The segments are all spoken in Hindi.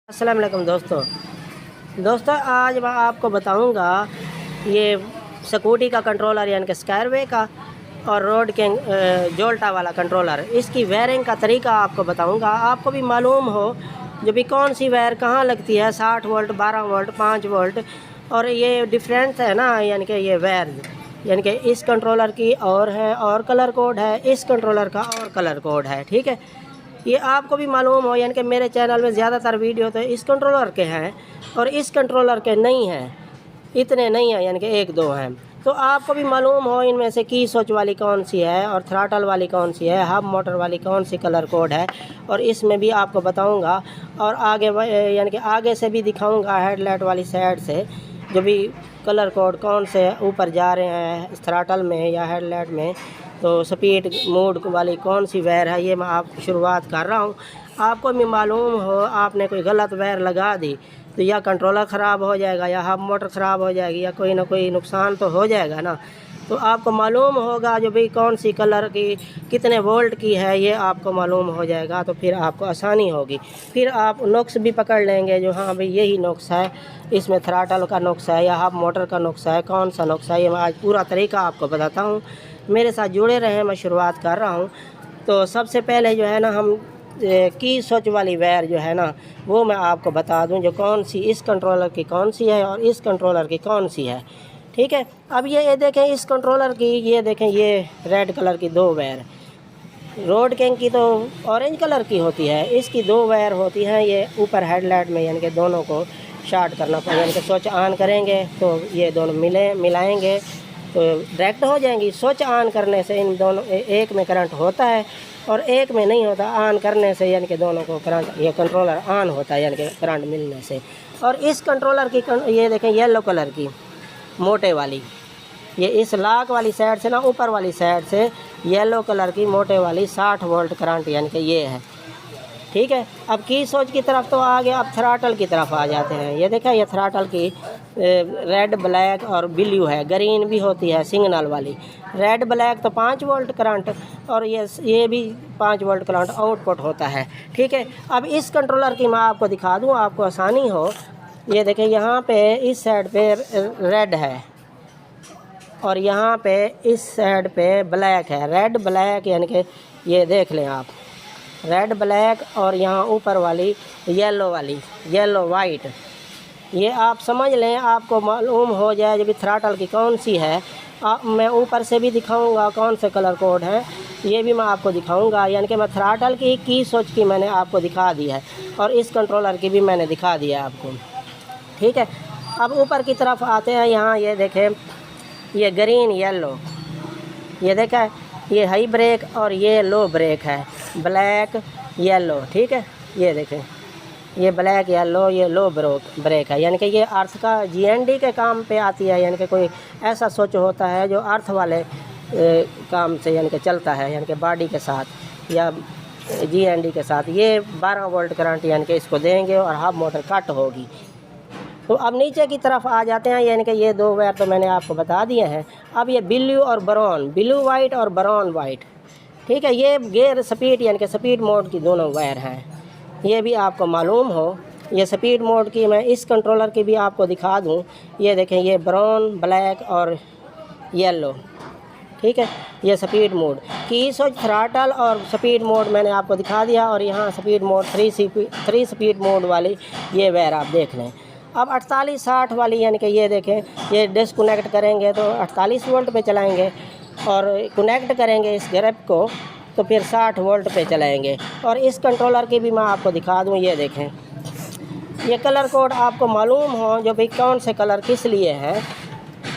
अस्सलाम वालेकुम दोस्तों आज मैं आपको बताऊंगा ये स्कूटी का कंट्रोलर यानी कि स्काईवे का और रोड के जोल्टा वाला कंट्रोलर, इसकी वायरिंग का तरीका आपको बताऊंगा। आपको भी मालूम हो जो भी कौन सी वायर कहाँ लगती है, 60 वोल्ट, 12 वोल्ट, 5 वोल्ट, और ये डिफरेंट है ना। यानी कि ये वायर यानी कि इस कंट्रोलर की और है और कलर कोड है, इस कंट्रोलर का और कलर कोड है। ठीक है, ये आपको भी मालूम हो। यानी कि मेरे चैनल में ज़्यादातर वीडियो तो इस कंट्रोलर के हैं और इस कंट्रोलर के नहीं हैं, इतने नहीं हैं, यानी कि एक दो हैं। तो आपको भी मालूम हो इनमें से की स्विच वाली कौन सी है और थ्रॉटल वाली कौन सी है, हब मोटर वाली कौन सी कलर कोड है, और इसमें भी आपको बताऊंगा। और आगे यानी कि आगे से भी दिखाऊंगा, हेडलाइट वाली साइड से जो भी कलर कोड कौन से ऊपर जा रहे हैं थ्रॉटल में या हेडलाइट में, तो स्पीड मोड वाली कौन सी वायर है, ये मैं आप शुरुआत कर रहा हूँ। आपको भी मालूम हो आपने कोई गलत वायर लगा दी तो या कंट्रोलर ख़राब हो जाएगा या हब मोटर ख़राब हो जाएगी या कोई ना कोई नुकसान तो हो जाएगा ना। तो आपको मालूम होगा जो भाई कौन सी कलर की कितने वोल्ट की है, ये आपको मालूम हो जाएगा तो फिर आपको आसानी होगी। फिर आप नुक्स भी पकड़ लेंगे जो हाँ भाई यही नुक्स है, इसमें थ्रॉटल का नुक्स है या हब मोटर का नुक्स है, कौन सा नुक्स है, ये मैं आज पूरा तरीका आपको बताता हूँ। मेरे साथ जुड़े रहें, मैं शुरुआत कर रहा हूँ। तो सबसे पहले जो है ना हम की स्विच वाली वायर जो है ना वो मैं आपको बता दूं, जो कौन सी इस कंट्रोलर की कौन सी है और इस कंट्रोलर की कौन सी है। ठीक है, अब ये देखें इस कंट्रोलर की, ये देखें ये रेड कलर की दो वायर, रोड किंग की तो ऑरेंज कलर की होती है, इसकी दो वायर होती हैं। ये ऊपर हेडलाइट में यानी कि दोनों को शॉर्ट करना पड़ेगा, यानी कि स्विच ऑन करेंगे तो ये दोनों मिलाएंगे तो डायरेक्ट हो जाएंगी। स्विच ऑन करने से इन दोनों एक में करंट होता है और एक में नहीं होता। ऑन करने से यानी कि दोनों को करंट, ये कंट्रोलर ऑन होता है यानी कि करंट मिलने से। और इस कंट्रोलर की ये देखें येलो कलर की मोटे वाली, ये इस लॉक वाली साइड से ना ऊपर वाली साइड से येलो कलर की मोटे वाली 60 वोल्ट करंट यानी कि ये है। ठीक है, अब की स्विच की तरफ तो आ गया, अब थ्रॉटल की तरफ आ जाते हैं। ये देखें ये थ्रॉटल की रेड ब्लैक और ब्लू है, ग्रीन भी होती है सिग्नल वाली। रेड ब्लैक तो 5 वोल्ट करंट और ये भी 5 वोल्ट करंट आउटपुट होता है। ठीक है, अब इस कंट्रोलर की मैं आपको दिखा दूं, आपको आसानी हो। ये देखें यहाँ पे इस साइड पे रेड है और यहाँ पे इस साइड पे ब्लैक है। रेड ब्लैक यानी कि ये देख लें आप, रेड ब्लैक, और यहाँ ऊपर वाली येलो वाली, येलो वाइट। ये आप समझ लें, आपको मालूम हो जाए जब थ्रॉटल की कौन सी है। मैं ऊपर से भी दिखाऊंगा कौन से कलर कोड हैं, ये भी मैं आपको दिखाऊंगा। यानी कि मैं थ्रॉटल की स्विच की मैंने आपको दिखा दी है और इस कंट्रोलर की भी मैंने दिखा दिया आपको। ठीक है, अब ऊपर की तरफ आते हैं। यहाँ ये देखें ये ग्रीन येलो, ये देखा ये हाई ब्रेक और ये लो ब्रेक है, ब्लैक येलो। ठीक है, ये देखें ये ब्लैक येलो, ये लो ब्रेक है। यानी कि ये अर्थ का GND के काम पे आती है। यानी कि कोई ऐसा स्विच होता है जो अर्थ वाले काम से यानी कि चलता है, यानी कि बॉडी के साथ या GND के साथ। ये 12 वोल्ट करंट यानी कि इसको देंगे और हब मोटर कट होगी। तो अब नीचे की तरफ आ जाते हैं। यानी कि ये दो वायर तो मैंने आपको बता दिए हैं। अब ये ब्लू और ब्राउन, ब्लू वाइट और ब्राउन वाइट। ठीक है, ये गेयर स्पीड यानी कि स्पीड मोड की दोनों वायर हैं, ये भी आपको मालूम हो। ये स्पीड मोड की मैं इस कंट्रोलर की भी आपको दिखा दूं। ये देखें ये ब्राउन, ब्लैक और येलो। ठीक है, ये स्पीड मोड की स्विच, थ्रॉटल और स्पीड मोड मैंने आपको दिखा दिया। और यहाँ स्पीड मोड 3 स्पीड मोड वाली ये वायर आप देख लें। अब 48-60 वाली यानी कि ये देखें ये डिस्कनेक्ट करेंगे तो 48 वोल्ट पे चलाएंगे और कनेक्ट करेंगे इस ग्रिप को तो फिर 60 वोल्ट पे चलाएंगे। और इस कंट्रोलर की भी मैं आपको दिखा दूं। ये देखें ये कलर कोड आपको मालूम हो जो भाई कौन से कलर किस लिए हैं,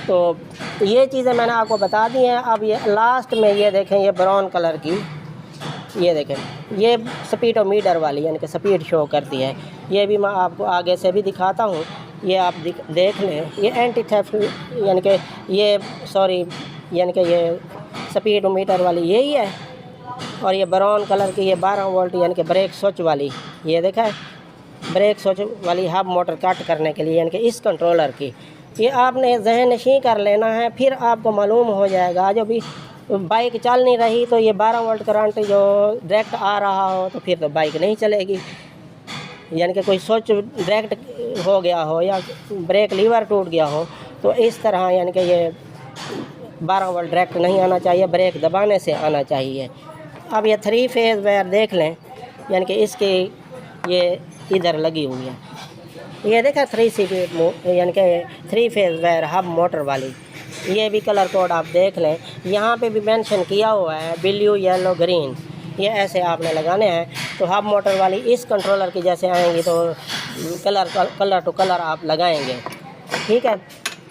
तो ये चीज़ें मैंने आपको बता दी हैं। अब ये लास्ट में ये देखें ये ब्राउन कलर की, ये देखें ये स्पीडोमीटर वाली यानी कि स्पीड शो करती है। ये भी मैं आपको आगे से भी दिखाता हूँ, ये आप देख लें। ये एंटी थेफ्ट यानी कि ये यानी कि ये स्पीडोमीटर वाली यही है। और ये ब्राउन कलर की ये 12 वोल्ट यानी कि ब्रेक स्विच वाली, ये देखा है ब्रेक स्विच वाली हब मोटर कट करने के लिए यानी कि इस कंट्रोलर की। ये आपने जहन नशीं कर लेना है, फिर आपको मालूम हो जाएगा। जो भी बाइक चल नहीं रही तो ये 12 वोल्ट करंट जो डायरेक्ट आ रहा हो तो फिर तो बाइक नहीं चलेगी। यानी कि कोई स्विच डायरेक्ट हो गया हो या ब्रेक लीवर टूट गया हो, तो इस तरह यानी कि ये 12 वोल्ट डायरेक्ट नहीं आना चाहिए, ब्रेक दबाने से आना चाहिए। अब ये 3 फेज़ वायर देख लें, यानी कि इसकी ये इधर लगी हुई है, ये देखें 3 स्पीड यानी कि 3 फेज़ वायर हब मोटर वाली। ये भी कलर कोड आप देख लें, यहाँ पे भी मेंशन किया हुआ है ब्लू येलो ग्रीन, ये ऐसे आपने लगाने हैं। तो हब मोटर वाली इस कंट्रोलर की जैसे आएंगी तो कलर टू कलर आप लगाएंगे, ठीक है।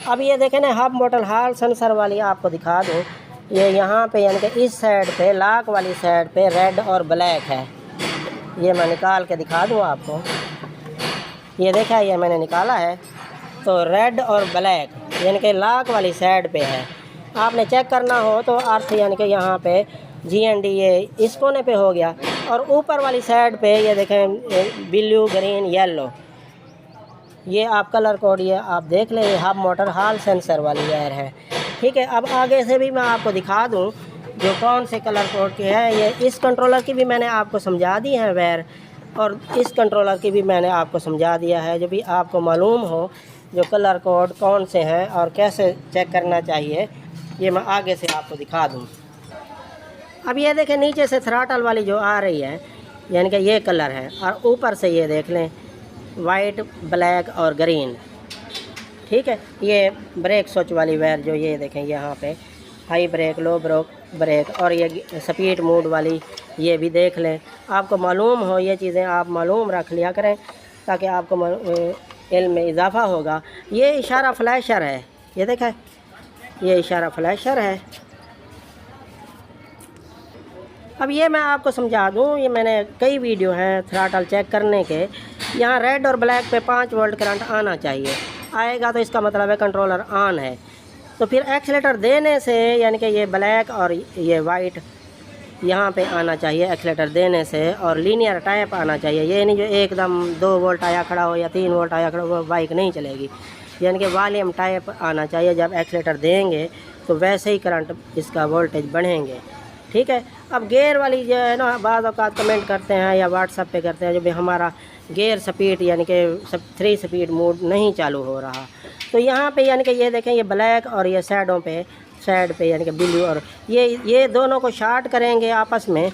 अब ये देखें ना, हब मोटर हॉल सेंसर वाली आपको दिखा दूँ, ये यहाँ पे यानी कि इस साइड पे लॉक वाली साइड पे रेड और ब्लैक है। ये मैं निकाल के दिखा दूँ आपको, ये देखा ये मैंने निकाला है, तो रेड और ब्लैक यानी कि लॉक वाली साइड पे है। आपने चेक करना हो तो अर्थ यानी कि यहाँ पे GND ये इस कोने पे हो गया, और ऊपर वाली साइड पे ये देखें ब्लू ग्रीन येलो, ये आप कलर कोड ये आप देख लें, ये हब मोटर हॉल सेंसर वाली वायर है, ठीक है। अब आगे से भी मैं आपको दिखा दूँ जो कौन से कलर कोड के है। ये इस कंट्रोलर की भी मैंने आपको समझा दी है वायर, और इस कंट्रोलर की भी मैंने आपको समझा दिया है। जो भी आपको मालूम हो जो कलर कोड कौन से हैं और कैसे चेक करना चाहिए, ये मैं आगे से आपको दिखा दूँ। अब ये देखें नीचे से थ्रॉटल वाली जो आ रही है, यानी कि ये कलर है, और ऊपर से ये देख लें वाइट ब्लैक और ग्रीन, ठीक है। ये ब्रेक स्विच वाली वायर जो ये देखें यहाँ पे हाई ब्रेक लो ब्रेक, और ये स्पीड मोड वाली ये भी देख लें। आपको मालूम हो ये चीज़ें आप मालूम रख लिया करें ताकि आपको इल्म में इजाफ़ा होगा। ये इशारा फ्लैशर है, ये देखें ये इशारा फ्लैशर है। अब ये मैं आपको समझा दूँ, ये मैंने कई वीडियो हैं थ्रॉटल चेक करने के। यहाँ रेड और ब्लैक पे 5 वोल्ट करंट आना चाहिए, आएगा तो इसका मतलब है कंट्रोलर ऑन है। तो फिर एक्सीलेटर देने से यानी कि ये ब्लैक और ये वाइट यहाँ पे आना चाहिए एक्सीलेटर देने से, और लीनियर टाइप आना चाहिए। ये नहीं जो एकदम 2 वोल्ट आया खड़ा हो या 3 वोल्ट आया खड़ा हो, वो बाइक नहीं चलेगी। यानी कि वॉल्यूम टाइप आना चाहिए। जब एक्सीलेटर देंगे तो वैसे ही करंट इसका वोल्टेज बढ़ेंगे, ठीक है। अब गियर वाली जो है ना, बाद औक़ात कमेंट करते हैं या व्हाट्सएप पे करते हैं जो भी हमारा गियर स्पीड यानी कि 3 स्पीड मोड नहीं चालू हो रहा, तो यहाँ पे यानी कि ये देखें ये ब्लैक और ये साइडों पे साइड पे यानी कि ब्लू, और ये दोनों को शॉर्ट करेंगे आपस में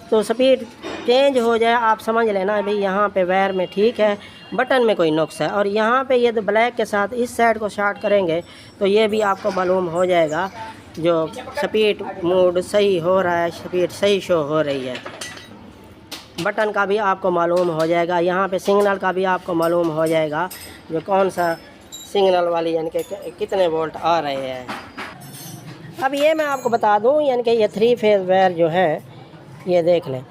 तो स्पीड चेंज हो जाए। आप समझ लेना भाई यहाँ पे वायर में ठीक है, बटन में कोई नुक्स है। और यहाँ पे ये तो ब्लैक के साथ इस साइड को शॉर्ट करेंगे तो ये भी आपको मालूम हो जाएगा जो स्पीड मोड सही हो रहा है, स्पीड सही शो हो रही है। बटन का भी आपको मालूम हो जाएगा, यहाँ पे सिग्नल का भी आपको मालूम हो जाएगा जो कौन सा सिग्नल वाली यानी कि कितने वोल्ट आ रहे हैं। अब ये मैं आपको बता दूं यानी कि ये 3 फेज़ वायर जो है ये देख लें।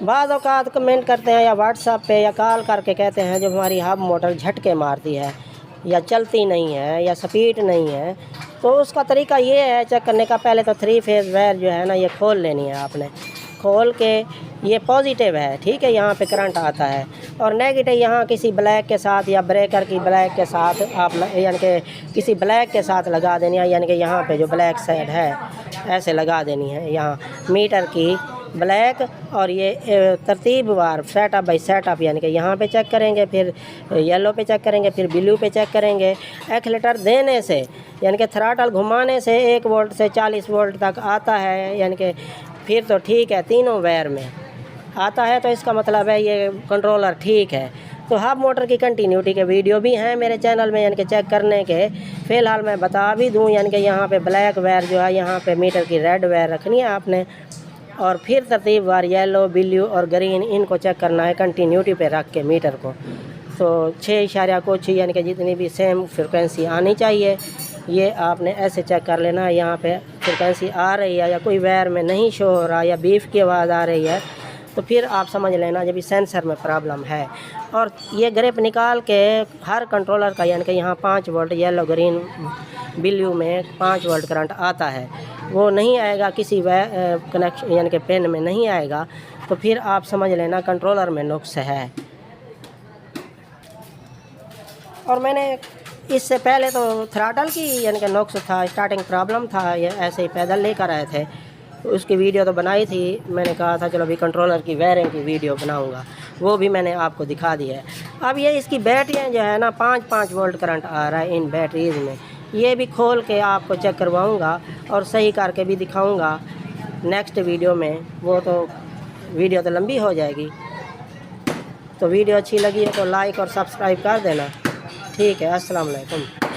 बाज़ औक़ात कमेंट करते हैं या व्हाट्सएप पे या कॉल करके कहते हैं जब हमारी हब मोटर झटके मारती है या चलती नहीं है या स्पीड नहीं है, तो उसका तरीका ये है चेक करने का। पहले तो 3 फेज़ वायर जो है ना ये खोल लेनी है आपने, खोल के ये पॉजिटिव है, ठीक है, यहाँ पे करंट आता है, और नेगेटिव यहाँ किसी ब्लैक के साथ या ब्रेकर की ब्लैक के साथ आप यानी कि किसी ब्लैक के साथ लगा देनी है। यानी कि यहाँ पे जो ब्लैक साइड है ऐसे लगा देनी है यहाँ मीटर की ब्लैक, और ये तरतीबवार सेटअप बाई सेटअप यानी कि यहाँ पे चेक करेंगे, फिर येलो पे चेक करेंगे, फिर ब्लू पे चेक करेंगे। एक्सीलेटर देने से यानी कि थ्रॉटल घुमाने से 1 वोल्ट से 40 वोल्ट तक आता है, यानी कि फिर तो ठीक है, तीनों वायर में आता है, तो इसका मतलब है ये कंट्रोलर ठीक है। तो हब मोटर की कंटिन्यूटी के वीडियो भी हैं मेरे चैनल में यानी कि चेक करने के। फ़िलहाल मैं बता भी दूं यानी कि यहाँ पे ब्लैक वायर जो है यहाँ पे मीटर की रेड वायर रखनी है आपने, और फिर तरतीबवार येलो ब्लू और ग्रीन इनको चेक करना है कंटिन्यूटी पे रख के मीटर को। तो 6 इशारा कुछ यानी कि जितनी भी सेम फ्रिक्वेंसी आनी चाहिए ये आपने ऐसे चेक कर लेना है। यहाँ पे फ्रिक्वेंसी आ रही है या कोई वायर में नहीं शो हो रहा या बीफ की आवाज़ आ रही है तो फिर आप समझ लेना जब सेंसर में प्रॉब्लम है। और ये ग्रिप निकाल के हर कंट्रोलर का यानी कि यहाँ 5 वोल्ट येलो ग्रीन ब्लू में 5 वोल्ट करंट आता है, वो नहीं आएगा किसी कनेक्शन यानी कि पेन में नहीं आएगा, तो फिर आप समझ लेना कंट्रोलर में नुक्स है। और मैंने इससे पहले तो थ्रॉटल की यानी कि नुक्स था, स्टार्टिंग प्रॉब्लम था, ये ऐसे ही पैदल लेकर आए थे, तो उसकी वीडियो तो बनाई थी। मैंने कहा था चलो अभी कंट्रोलर की वायरिंग की वीडियो बनाऊंगा। वो भी मैंने आपको दिखा दिया है। अब ये इसकी बैटरियाँ जो है ना 5-5 वोल्ट करंट आ रहा है इन बैटरीज़ में। ये भी खोल के आपको चेक करवाऊँगा और सही करके भी दिखाऊँगा नेक्स्ट वीडियो में। वो तो वीडियो तो लंबी हो जाएगी, तो वीडियो अच्छी लगी है तो लाइक और सब्सक्राइब कर देना। ठीक है, अस्सलाम वालेकुम।